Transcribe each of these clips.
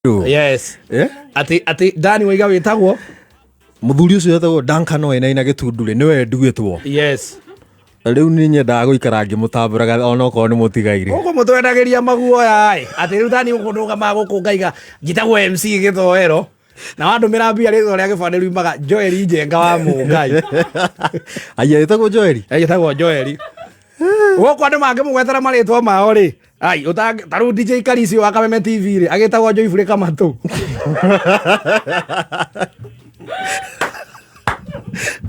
Yes. Ati Dani waiga witagwo muthuri ucio etagwo Duncan Wainaina Gitundure niwe nduĩtwo. Yes. Riu ni nyendaga guikara ngimutamburaga ona okorwo ni mutigaire. Uko mutwendagiria maguoya ai. Ati riu Dani ukunduga maguku ngaiga njitagwo MC Githoero. Na wandumira mbia ritho ria gibande riumaga Joel Njenga wa Mungai. Aya etagwo Joel. Etagwo Joel. Uko andu mangimugwetera maritwa mao ri. Ai taru DJ Karisi wa Kameme TV ri agitagwo Joyfrey Kamatu.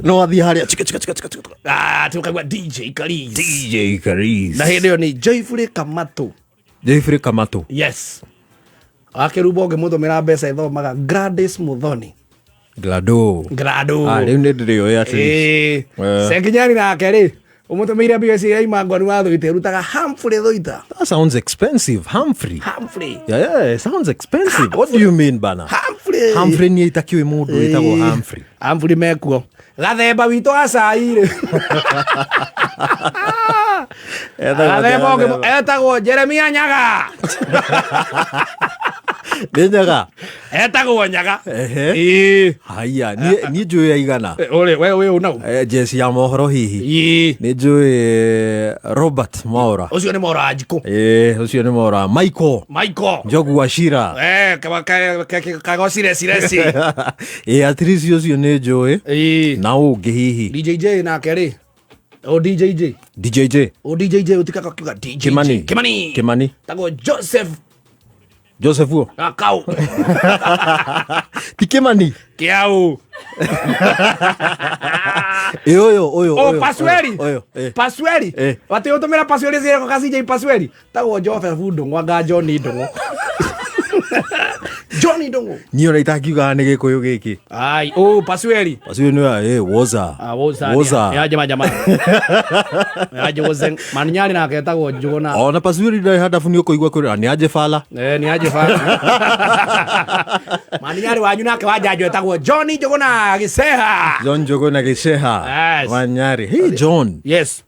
No athi haria chika. Tukagwa DJ Karisi. DJ Karisi. Na hindi yo ni Joyfrey Kamatu. Joyfrey Kamatu. Yes. Akirubo ngimuthumira mbeca ithomaga Gladys Muthoni. Glado. Riu ni ndirio ya ati. Sekinyani nake ri. Umutumire mbia cia imangwani wa Thuita rutaga Humphrey Thuita. That sounds expensive. Humphrey. Yeah, it sounds expensive. What do you mean bana? Humphrey ni itakiwe mundu itagwo Humphrey. Humphrey mekuo. Gathemba wito acai ri. Gathemba etagwo Jeremia Nyaga. Nyaga. Etagwo Nyaga. Haya, ni njui aigana. Ore we unau. Jesi ya mohoro hihi. Ni njui Robert Maura. Ucio ni Maura Njiko. Ucio ni Maura Michael. Njogu wa Shira. Kagocire cireci. At least ucio ni njui. Na ungi hihi. DJJ nake ri. O DJJ. O DJJ utikaka kiuga DJ. Kimani. Tagwo Joseph wo. Akau. Tikimani. Kiau. Oyo. Pasweri. Wati utumira Pasweri zile kwa kazi je Pasweri. Tagwo Joseph Ndongwa Johnny Ndongo. Johnny Ndongo. Ni ona itakiuga ni gikuyu giki. Ai, Pasweri. Pasweri ni woza. Woza. Ya jamaa. Aje wozen. Maninyari na ketagwo Njuguna. Ona Pasweri ndai hadafu ni ukuigwa kuri ni aje fala. Ni aje fala. Maninyari wanyu nake wajajo etagwo Johnny Njuguna Giceha. John Njuguna Giceha. Wanyari. Hey John. Yes.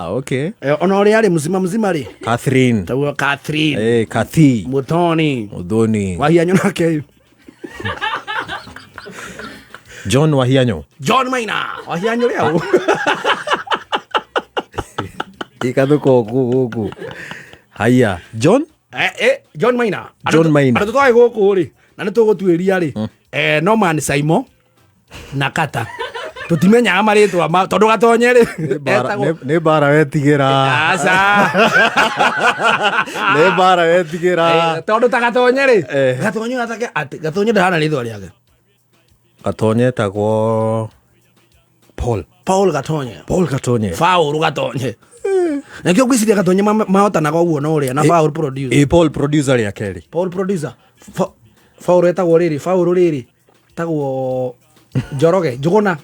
Okay. Ona uri ari mzima ri. Catherine. Tagwo Catherine. Kathi. Muthoni. Wahianyo nake. John Wahianyo. John Maina. Wahianyo leo. Ikathuko gugu. Haya, John? John Maina. Atu twai guku ri. Na ni tugutwiria ri. Norman Saimo na Kata. Tutimenyaga maritwa ma tondu gatonye ri. Ni bara wetigira. Asa. Ni bara wetigira. Tondu ta gatonye ri. Gatonye atake ati gatonye ndahana ritwa riake. Gatonye tagwo Paul Gatonye. Faul Gatonye. Nakio gwiciria Gatonye mahotanaga uguo no ria na Faul producer. Paul producer ya keri. Paul producer. Faul etagwo riri. Faul riri. Tagwo Njoroge. Njuguna.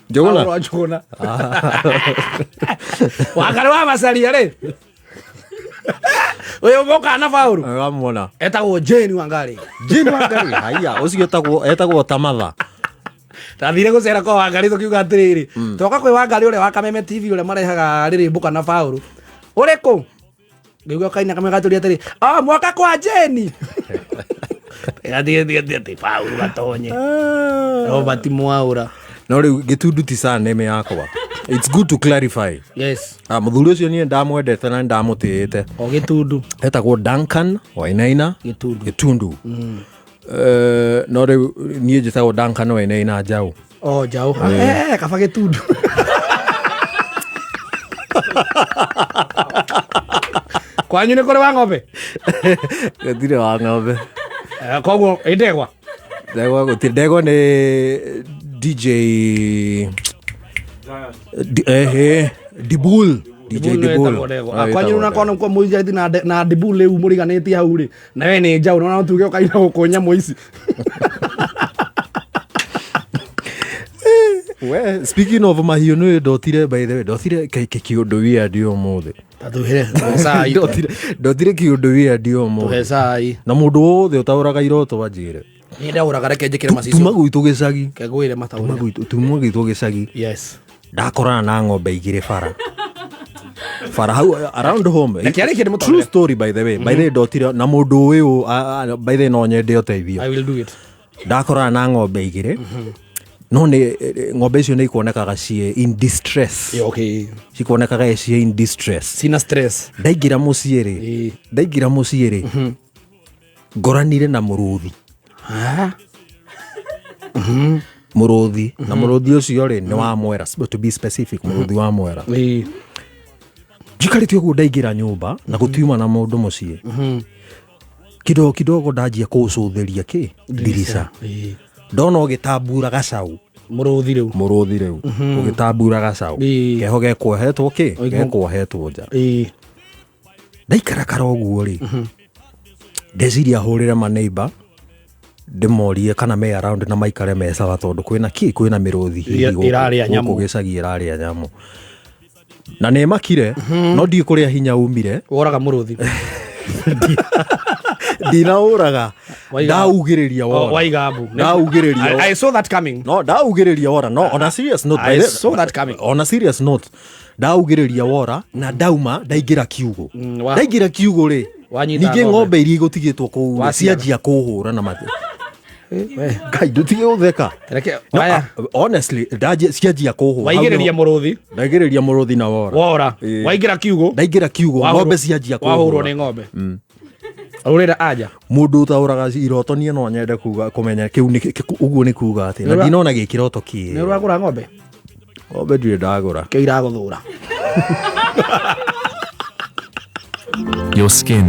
Wakari wa macaria ri. Uyu moka na Faul. Wamwona. Etagwo Jane Wangari. Haya, ucio etagwo Tamatha. Tathire gucera kwa Wangari tukiuga atiriri. Toka kwi Wangari ule wa Kameme TV ule marehaga riri mbuka na Faul. Ureko. Ngigwa kaina kamwe gaturia atiri. Mwaka kwa Jane. Ati Faul Gatonye. Robert Mwaura. No riu Gitundu ti sana neme yakwa. It's good to clarify. Yes. Muthuri ucio nie ndamwendete na ndamutiite. O Gitundu. Etagwo Duncan Wainaina Gitundu. No riu nie njitagwo Duncan Wainaina Njau. Njau. Kaba Gitundu. Kwanyu ni kuri wa ng'ombe? Gutire wa ng'ombe. Koguo indegwa. Ndegwa ni DJ Dibul. Kwanyu na kona kwa muijaiti na Dibul leu muriganeti hau ri. Na we ni Njau no tuge ukaina gukonya moici. Well, speaking of mahiũ nĩ ndotire by the way ndotire kĩũndũ weird ũmũthĩ. Tatuhere sai. Ndotire kĩũndũ weird ũmũthĩ. Tuhe sai. Na mũndũ wothe ũtaũraga iroto wanjĩre. Ni ndaũraga reke njĩkĩre macicio. Tuma gwitũ gĩcagi. Kegwĩre mataũra. Tuma gwitũ gĩcagi. Yes. Ndakorana na ng'ombe igĩrĩ bara. Farahau around home. True story by the way. By the way dotire na mundu uyu by the way no nyende uteithio. I will do it. Ndakora na ng'ombe igire. No ni ng'ombe icio nĩ ikuonekaga cie in distress. Okay. Cikuonekaga cie in distress. Sina stress. Ndaingira muciĩ rĩ. Ngoranire na muruthi. Muruthi. Na muruthi ucio rĩ nĩ wa Mwera. To be specific, muruthi wa Mwera. Njikarĩte ũguo ndaingira nyũmba na gũtiuma na mũndũ muciĩ. Kidogo ndajia kũcũthĩria ndirisha. Ndona ũgĩtambura gacaũ. Muruthi rĩu. Ũgĩtambura gacaũ. Keho gekwohetwo nja. Ndaikara karoguo rĩ. Ndeciria hũrĩre maneighbor. Ndĩmorie kana me around na maikare mecaga tondũ kwĩna mĩrũthi ĩrarĩa nyamũ. Gũkũ gĩcagi ĩrarĩa nyamũ. Na nĩ makire no ndi kũrĩa hinya umire. Woraga muruthi. Ndinaũraga. Ndaugĩrĩria wora. Waigabu. Ndaugĩrĩria. I saw that coming. No, ndaugĩrĩria wora. No, on a serious note. I saw that coming. On a serious note. Ndaugĩrĩria wora na ndauma ndaingĩra kiugo. Ndaingĩra kiugo rĩ. Ningĩ ng'ombe iria igũtigĩtwo kũu cianjia kũhũra na matũ. Ngai ndutige ũtheka. Honestly, cianjia kũhũra. Waigĩrĩria muruthi na wora. Waingĩra kiugo. Ndaingĩra kiugo ng'ombe cianjia kũhũra. Wahũrwo nĩ ng'ombe. Urenda aja. Mundu utauraga irotonie no nyende kuga kumenya kiu ni uguo ni kuga ati. Na ndinona gikiroto ki. Ni uragura ng'ombe? Ng'ombe ndire ndagura. Kio iraguthura. Your skin